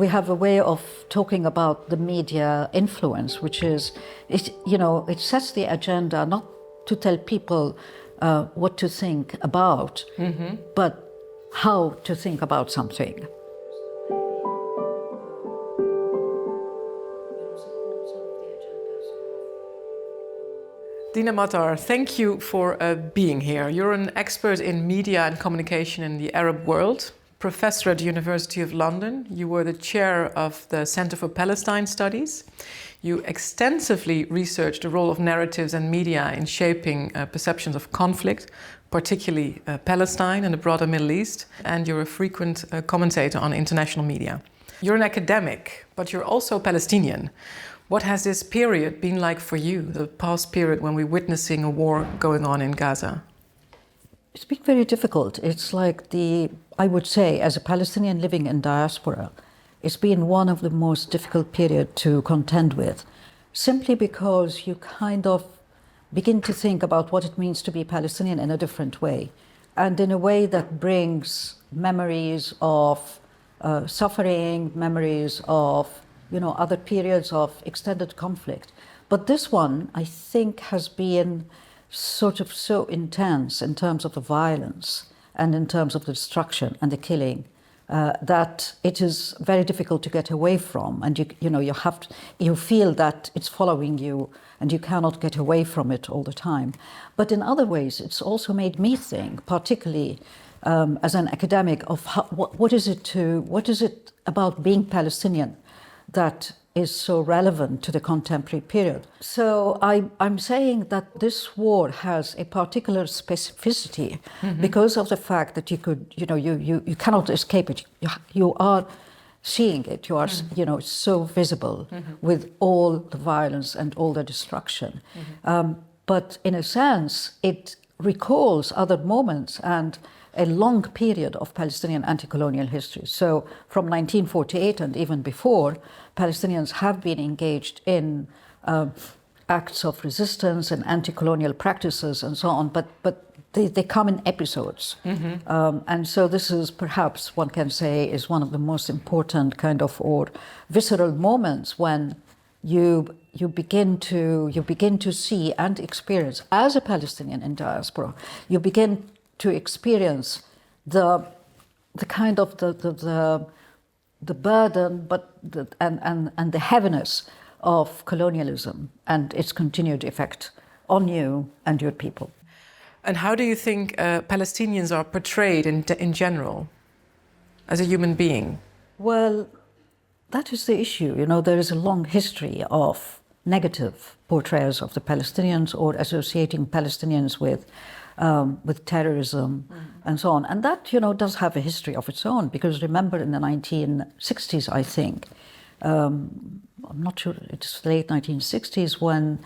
we have a way of talking about the media influence, which is, it sets the agenda not to tell people what to think about, but how to think about something. Dina Matar, thank you for being here. You're an expert in media and communication in the Arab world, professor at the University of London. You were the chair of the Center for Palestine Studies. You extensively researched the role of narratives and media in shaping perceptions of conflict, particularly Palestine and the broader Middle East. And you're a frequent commentator on international media. You're an academic, but you're also Palestinian. What has this period been like for you, the past period when we're witnessing a war going on in Gaza? It's been very difficult. It's like I would say, as a Palestinian living in diaspora, it's been one of the most difficult periods to contend with, simply because you kind of begin to think about what it means to be Palestinian in a different way, and in a way that brings memories of suffering, memories of other periods of extended conflict. But this one, I think, has been sort of so intense in terms of the violence and in terms of the destruction and the killing that it is very difficult to get away from. And you feel that it's following you and you cannot get away from it all the time. But in other ways, it's also made me think, particularly as an academic, of what is it about being Palestinian that is so relevant to the contemporary period. So I'm saying that this war has a particular specificity because of the fact that you cannot escape it. You are seeing it. You are, it's so visible with all the violence and all the destruction. But in a sense, it recalls other moments and a long period of Palestinian anti-colonial history. So from 1948 and even before, Palestinians have been engaged in acts of resistance and anti-colonial practices and so on, but they come in episodes. And so this is perhaps, one can say, is one of the most important or visceral moments when you begin to see and experience, as a Palestinian in diaspora, you begin to experience the burden, and the heaviness of colonialism and its continued effect on you and your people. And how do you think Palestinians are portrayed in general as a human being? Well, that is the issue. There is a long history of negative portrayals of the Palestinians or associating Palestinians with terrorism and so on. And that, does have a history of its own, because remember in the 1960s, I think, I'm not sure, it's late 1960s, when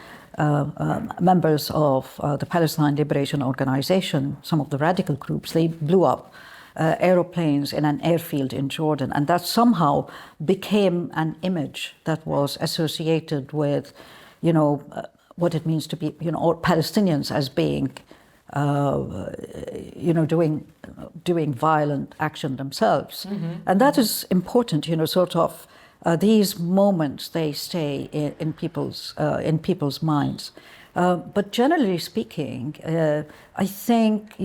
members of the Palestine Liberation Organization, some of the radical groups, they blew up aeroplanes in an airfield in Jordan. And that somehow became an image that was associated with, what it means to be, or Palestinians as being doing violent action themselves. And that is important, these moments, they stay in people's minds. But generally speaking, I think,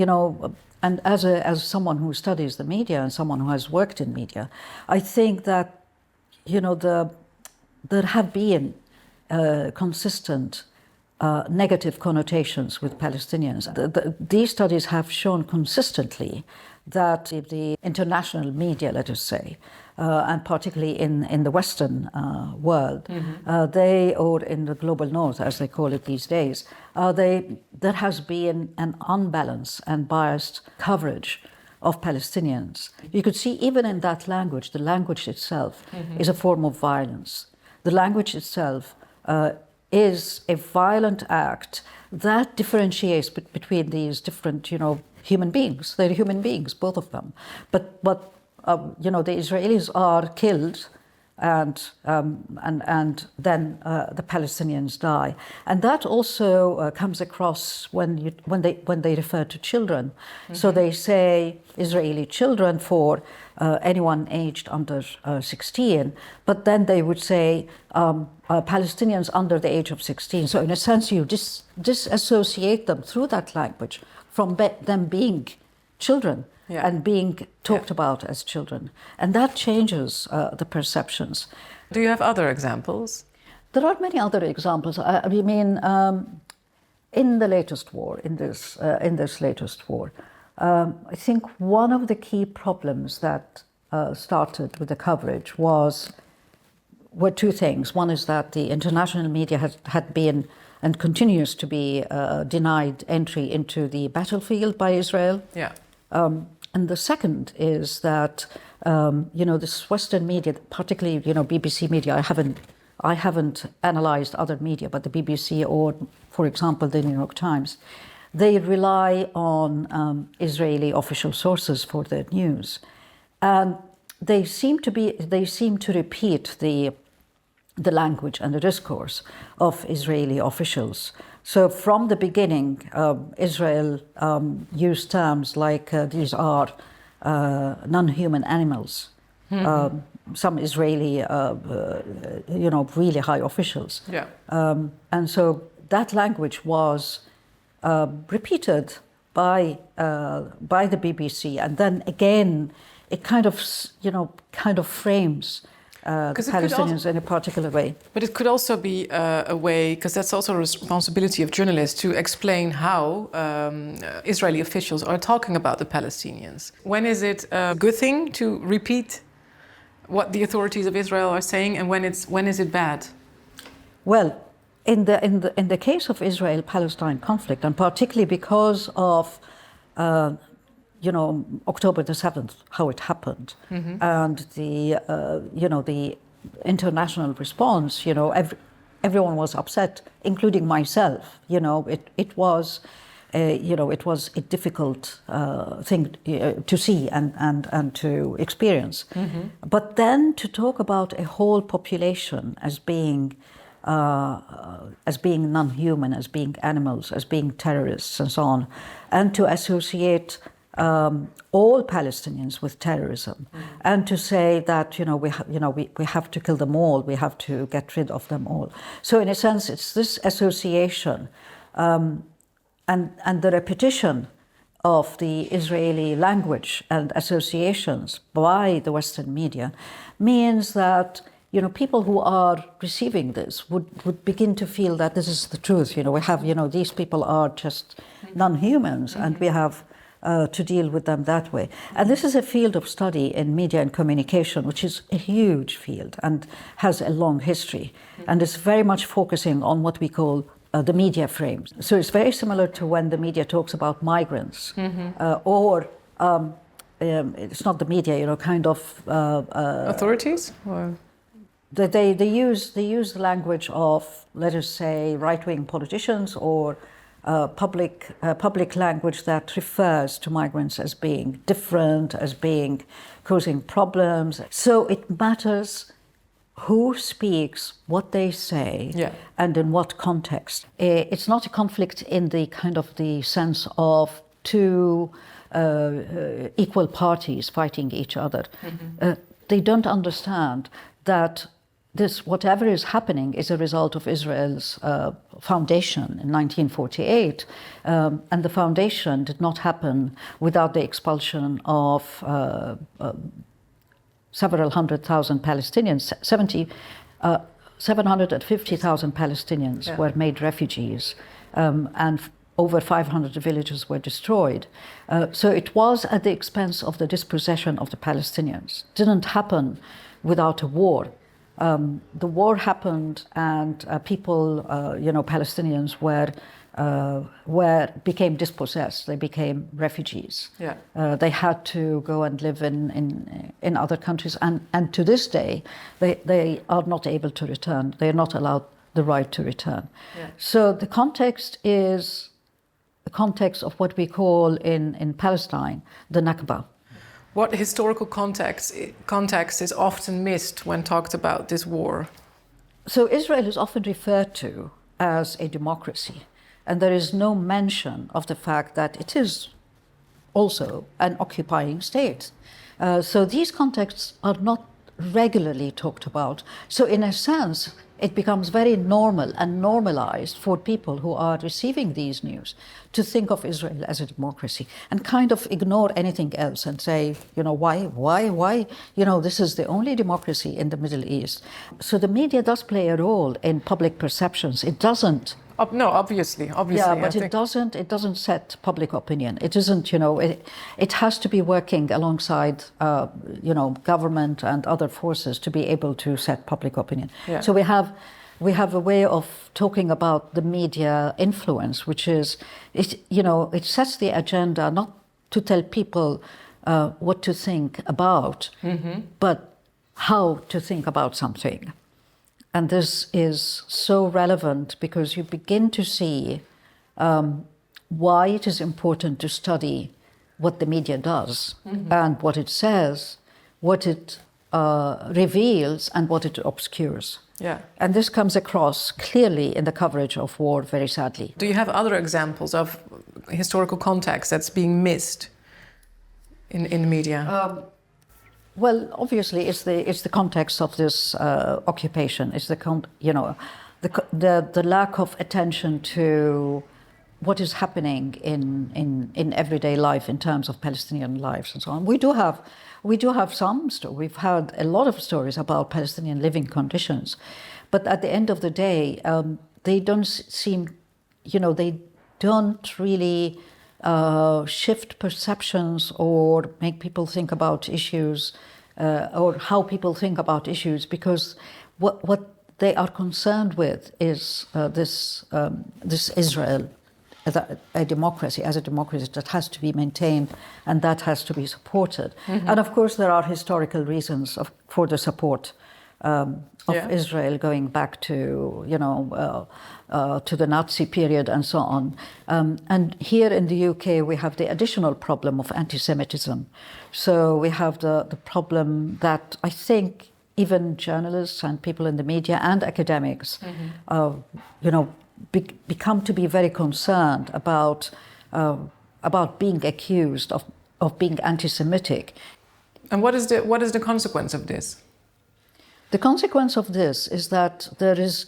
and as someone who studies the media and someone who has worked in media, I think that, there have been consistent negative connotations with Palestinians. These studies have shown consistently that the international media, let us say, and particularly in the Western world, or in the global North, as they call it these days, there has been an unbalanced and biased coverage of Palestinians. You could see even in that language, the language itself is a form of violence. The language itself is a violent act that differentiates between these different, human beings. They're human beings, both of them. But the Israelis are killed and then the Palestinians die, and that also comes across when they refer to children. Mm-hmm. So they say Israeli children for anyone aged under 16, but then they would say Palestinians under the age of 16. So in a sense, you disassociate them through that language from them being children. Yeah. And being talked about as children. And that changes the perceptions. Do you have other examples? There are many other examples. I mean, in the latest war, in this latest war, I think one of the key problems that started with the coverage were two things. One is that the international media had been and continues to be denied entry into the battlefield by Israel. Yeah. And the second is that this Western media, particularly BBC media. I haven't analyzed other media, but the BBC or, for example, the New York Times, they rely on Israeli official sources for their news, and they seem to repeat the language and the discourse of Israeli officials. So from the beginning, Israel used terms like these are non-human animals. Mm-hmm. Some Israeli, really high officials. Yeah. And so that language was repeated by the BBC, and then again, it kind of frames the Palestinians in a particular way. But it could also be a way, because that's also a responsibility of journalists, to explain how Israeli officials are talking about the Palestinians. When is it a good thing to repeat what the authorities of Israel are saying, and when is it bad? Well, in the case of Israel-Palestine conflict, and particularly because of October the 7th, how it happened, mm-hmm. and the international response, everyone was upset, including myself. It was a difficult thing to see and to experience. Mm-hmm. But then to talk about a whole population as being non-human, as being animals, as being terrorists, and so on, and to associate all Palestinians with terrorism, and to say that we have to kill them all, we have to get rid of them all. So in a sense, it's this association and the repetition of the Israeli language and associations by the Western media means that people who are receiving this would begin to feel that this is the truth. We have these people are just non-humans, mm-hmm. and we have to deal with them that way. And this is a field of study in media and communication, which is a huge field and has a long history, and is very much focusing on what we call the media frames. So it's very similar to when the media talks about migrants, mm-hmm. Or it's not the media, kind of authorities. Or? They use the language of, let us say, right-wing politicians, or public language that refers to migrants as being different, as being causing problems. So it matters who speaks, what they say, yeah. and in what context. It's not a conflict in the kind of the sense of two equal parties fighting each other. Mm-hmm. They don't understand that whatever is happening is a result of Israel's foundation in 1948, and the foundation did not happen without the expulsion of several 100,000 Palestinians. 750,000 Palestinians yeah. were made refugees, and over 500 villages were destroyed. So it was at the expense of the dispossession of the Palestinians. It didn't happen without a war. The war happened, and people, Palestinians became dispossessed. They became refugees. Yeah. They had to go and live in other countries, and to this day, they are not able to return. They are not allowed the right to return. Yeah. So the context is the context of what we call in Palestine the Nakba. What historical context is often missed when talked about this war? So Israel is often referred to as a democracy, and there is no mention of the fact that it is also an occupying state. So these contexts are not regularly talked about. So in a sense, it becomes very normal and normalized for people who are receiving these news to think of Israel as a democracy and kind of ignore anything else and say, why? This is the only democracy in the Middle East. So the media does play a role in public perceptions. It doesn't. No, obviously. Yeah, but it doesn't set public opinion. It isn't, it has to be working alongside, government and other forces to be able to set public opinion. Yeah. So we have a way of talking about the media influence, which is, it sets the agenda not to tell people what to think about, but how to think about something. And this is so relevant because you begin to see why it is important to study what the media does and what it says, what it reveals and what it obscures. Yeah. And this comes across clearly in the coverage of war, very sadly. Do you have other examples of historical context that's being missed in the media? Well, obviously, it's the context of this occupation. It's the lack of attention to what is happening in everyday life in terms of Palestinian lives and so on. We do have some stories. We've had a lot of stories about Palestinian living conditions, but at the end of the day, they don't seem, they don't really shift perceptions or make people think about issues or how people think about issues, because what they are concerned with is this Israel as a democracy that has to be maintained and that has to be supported. And of course there are historical reasons for the support of Israel going back to to the Nazi period and so on. And here in the UK we have the additional problem of anti-Semitism. So we have the problem that I think even journalists and people in the media and academics, become to be very concerned about being accused of being anti-Semitic. And what is the consequence of this? The consequence of this is that there is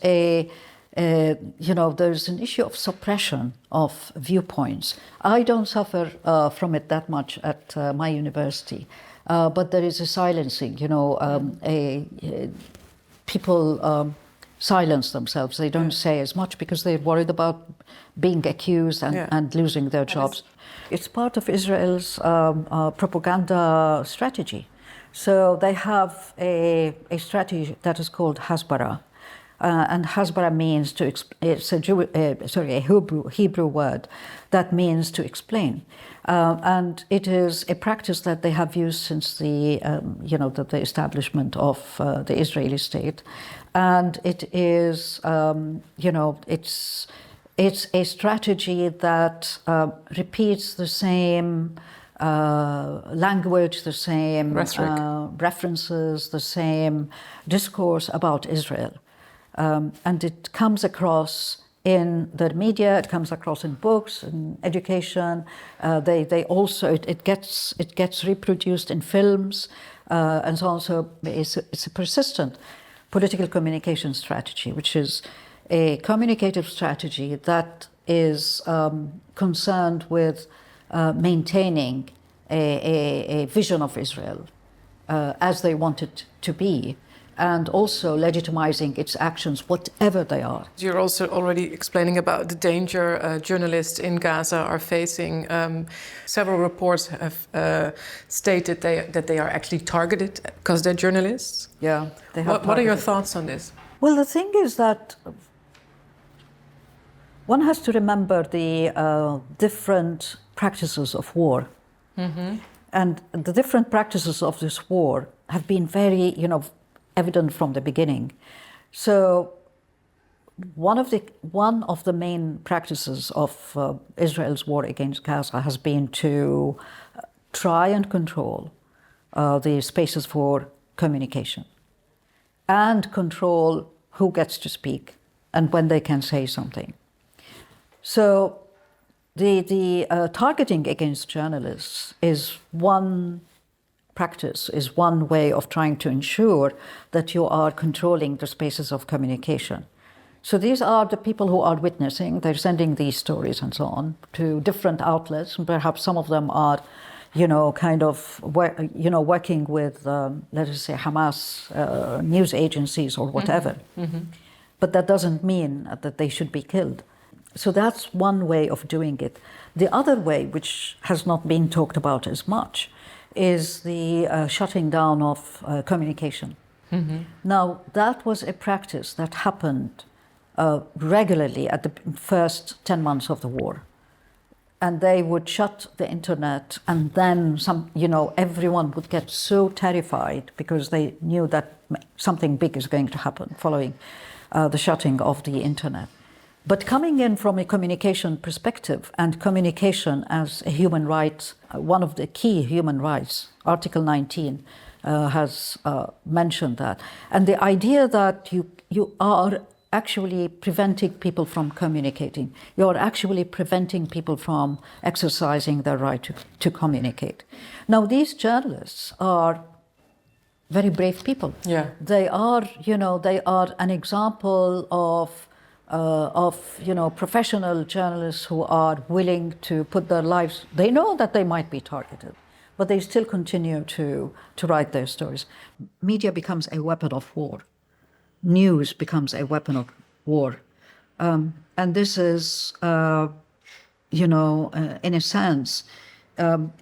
there's an issue of suppression of viewpoints. I don't suffer from it that much at my university, but there is a silencing. People silence themselves. They don't say as much because they're worried about being accused and losing their jobs. It's part of Israel's propaganda strategy. So they have a strategy that is called Hasbara. And Hasbara means it's a Hebrew word that means to explain. And it is a practice that they have used since the establishment of the Israeli state. And it is, it's a strategy that repeats the same language, the same references, the same discourse about Israel. And it comes across in the media, it comes across in books, in education. They also, it gets reproduced in films, and so on. So it's a persistent political communication strategy, which is a communicative strategy that is concerned with maintaining a vision of Israel as they want it to be, and also legitimizing its actions, whatever they are. You're also already explaining about the danger journalists in Gaza are facing. Several reports have stated that they are actually targeted because they're journalists. Yeah, they have. What are your thoughts on this? Well, the thing is that one has to remember the different practices of war. And the different practices of this war have been very, evident from the beginning. So one of the main practices of Israel's war against Gaza has been to try and control the spaces for communication and control who gets to speak and when they can say something. So the targeting against journalists is one practice, is one way of trying to ensure that you are controlling the spaces of communication. So these are the people who are witnessing, they're sending these stories and so on to different outlets, and perhaps some of them are, working with, let us say, Hamas news agencies or whatever. Mm-hmm. But that doesn't mean that they should be killed. So that's one way of doing it. The other way, which has not been talked about as much, is the shutting down of communication. Mm-hmm. Now, that was a practice that happened regularly at the first 10 months of the war. And they would shut the internet, and then everyone would get so terrified because they knew that something big is going to happen following the shutting of the internet. But coming in from a communication perspective, and communication as a human right, one of the key human rights, Article 19 has mentioned that. And the idea that you are actually preventing people from communicating. You're actually preventing people from exercising their right to communicate. Now, these journalists are very brave people. Yeah. They are an example of professional journalists who are willing to put their lives. They know that they might be targeted, but they still continue to write their stories. Media becomes a weapon of war. News becomes a weapon of war. And this is, in a sense,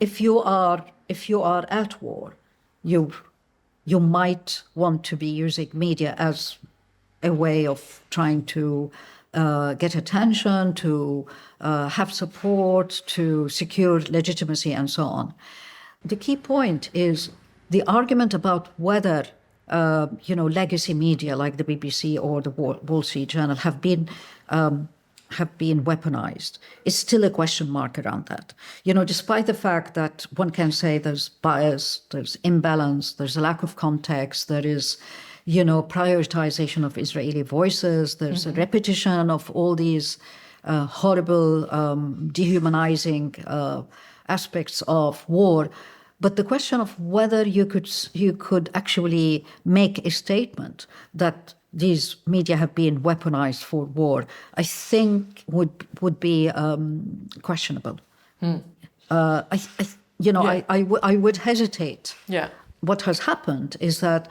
if you are at war, you might want to be using media as a way of trying to get attention, to have support, to secure legitimacy, and so on. The key point is the argument about whether legacy media like the BBC or the Wall Street Journal have been weaponized. It's still a question mark around that. Despite the fact that one can say there's bias, there's imbalance, there's a lack of context, there is, prioritization of Israeli voices, there's a repetition of all these horrible, dehumanizing aspects of war. But the question of whether you could actually make a statement that these media have been weaponized for war, I think would be questionable. I would hesitate. Yeah. What has happened is that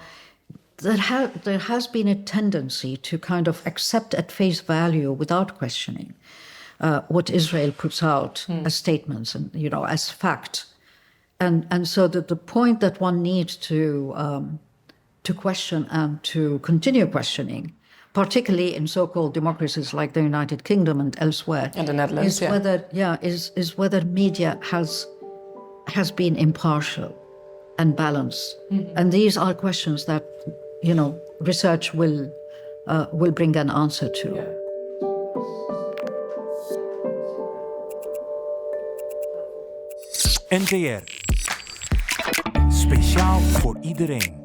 there has been a tendency to kind of accept at face value without questioning what Israel puts out as statements and as fact. And so the point that one needs to question and to continue questioning, particularly in so-called democracies like the United Kingdom and elsewhere, and the Netherlands, is whether media has been impartial and balanced. Mm-hmm. And these are questions that research will bring an answer to. Yeah. NTR. Speciaal voor iedereen.